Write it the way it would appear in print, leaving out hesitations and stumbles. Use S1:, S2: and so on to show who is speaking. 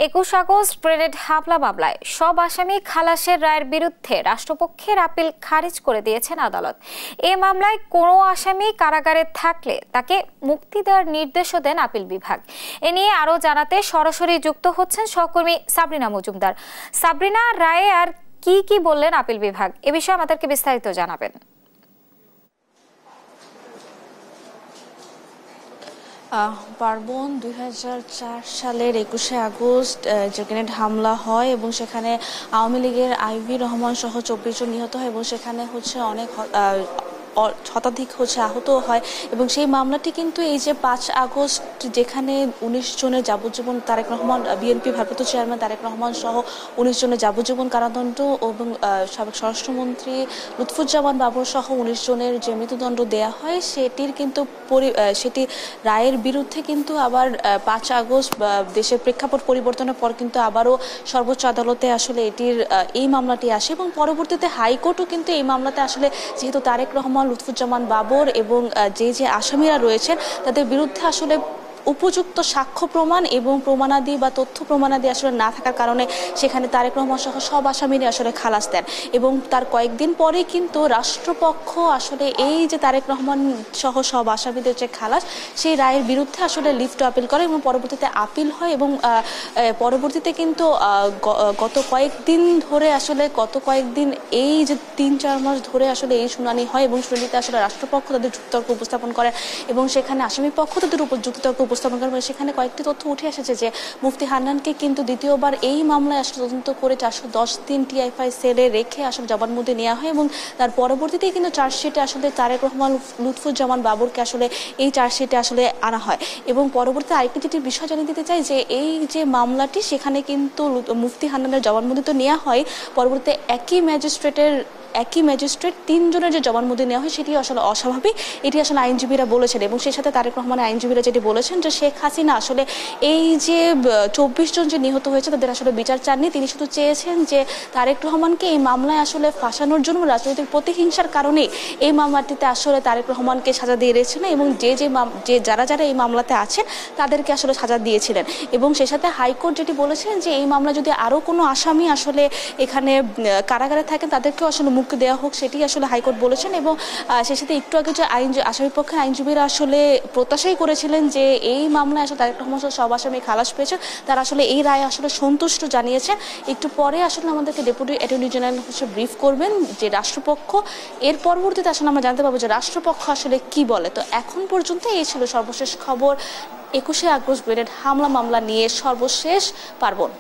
S1: 21 August grenade হামলা মামলায় সব আসামি খালাসের রায়ের বিরুদ্ধে রাষ্ট্রপক্ষের আপিল খারিজ করে দিয়েছেন আদালত। এই মামলায় কোনো আসামি কারাগারে থাকলে তাকে মুক্তি দেওয়ার নির্দেশও দেন আপিল বিভাগ। এ নিয়ে আরও জানাতে সরাসরি যুক্ত হচ্ছেন সহকর্মী সাবরিনা মজুমদার। সাবরিনা, রায়ে আর কি বললেন আপিল বিভাগ, এ বিষয়ে আমাদেরকে বিস্তারিত জানাবেন।
S2: পার্বণ, 2004 সালের 21শে আগস্ট যে গ্রেনেড হামলা হয় এবং সেখানে আওয়ামী লীগের আইভি রহমান সহ 24 জন নিহত হয় এবং সেখানে অনেক শতাধিক আহত হয় এবং সেই মামলাটি কিন্তু এই যে 5 আগস্ট যেখানে 19 জনের যাবজ্জীবন, তারেক রহমান বিএনপি ভারপ্রাপ্ত চেয়ারম্যান তারেক রহমান সহ 19 জনের যাবজ্জীবন কারাদণ্ড এবং সাবেক স্বরাষ্ট্রমন্ত্রী লুৎফুজ্জামান বাবর সহ 19 জনের যে মৃত্যুদণ্ড দেয়া হয় সেটি রায়ের বিরুদ্ধে কিন্তু আবার 5 আগস্ট দেশের প্রেক্ষাপট পরিবর্তনের পর কিন্তু আবারও সর্বোচ্চ আদালতে এই মামলাটি আসে এবং পরবর্তীতে হাইকোর্টও কিন্তু এই মামলাতে যেহেতু তারেক রহমান, লুৎফুজ্জামান বাবর এবং যে আসামিরা রয়েছেন তাদের বিরুদ্ধে উপযুক্ত সাক্ষ্য প্রমাণ এবং প্রমাণাদি বা তথ্য প্রমাণাদি না থাকার কারণে সেখানে তারেক রহমান সহ সব আসামিরা খালাস দেন এবং তার কয়েকদিন পরে কিন্তু রাষ্ট্রপক্ষ এই যে তারেক রহমান সহ সব আসামিদের যে খালাস, সেই রায়ের বিরুদ্ধে লিভ টু আপিল করে এবং পরবর্তীতে আপিল হয় এবং পরবর্তীতে কিন্তু গত কয়েকদিন এই যে 3-4 মাস ধরে এই শুনানি হয় এবং শুনানিতে রাষ্ট্রপক্ষ তাদের যুক্তিতর্ক উপস্থাপন করে এবং সেখানে আসামি পক্ষ তাদের উপর যুক্তিতর্ক উপস্থাপন করেন। সেখানে কয়েকটি তথ্য উঠে এসেছে যে মুফতি হান্নানকে কিন্তু দ্বিতীয়বার এই মামলায় তদন্ত করে 410 দিন টিআইফাই সেলে রেখে জবানবন্দি নেওয়া হয় এবং তার পরবর্তীতে কিন্তু চার্জশিটে তারেক রহমান, লুৎফুজ্জামান বাবরকে এই চার্জশিটে আনা হয় এবং পরবর্তীতে আরেকটি যেটি বিষয় জানিয়ে দিতে চাই যে এই যে মামলাটি সেখানে কিন্তু মুফতি হান্নানের জবানবন্দি তো নেওয়া হয়, পরবর্তীতে একই ম্যাজিস্ট্রেট 3 জনের যে জবানবন্দি নেওয়া হয় সেটি অস্বাভাবিক, এটি আইনজীবীরা বলেছেন এবং সেই সাথে তারেক রহমানের আইনজীবীরা যেটি বলেছেন যে শেখ হাসিনা এই যে 24 জন যে নিহত হয়েছে তাদের বিচার চাননি, তিনি শুধু চেয়েছেন যে তারেক রহমানকে এই মামলায় ফাঁসানোর জন্য রাজনৈতিক প্রতিহিংসার কারণে এই মামলাটিতে তারেক রহমানকে সাজা দিয়ে দিয়েছেন এবং যারা এই মামলাতে আছেন তাদেরকে সাজা দিয়েছিলেন এবং সেই সাথে হাইকোর্ট যেটি বলেছেন যে এই মামলা যদি আরও কোনো আসামি এখানে কারাগারে থাকেন তাদেরকেও মুক্তি দেওয়া হোক, সেটি হাইকোর্ট বলেছেন এবং সেই সাথে একটু আগে যে আসামি পক্ষের আইনজীবীরা প্রত্যাশাই করেছিলেন যে এই মামলায় তারেক রহমান সব আসামি খালাস পেয়েছেন, তারা এই রায়ে সন্তুষ্ট জানিয়েছেন। একটু পরে আমাদেরকে ডেপুটি অ্যাটর্নি জেনারেল ব্রিফ করবেন যে রাষ্ট্রপক্ষ, এর পরবর্তীতে আমরা জানতে পারবো যে রাষ্ট্রপক্ষ কি বলে। তো এখন পর্যন্ত এই ছিল সর্বশেষ খবর 21শে আগস্ট গ্রেনেড হামলা মামলা নিয়ে সর্বশেষ। পার্বণ।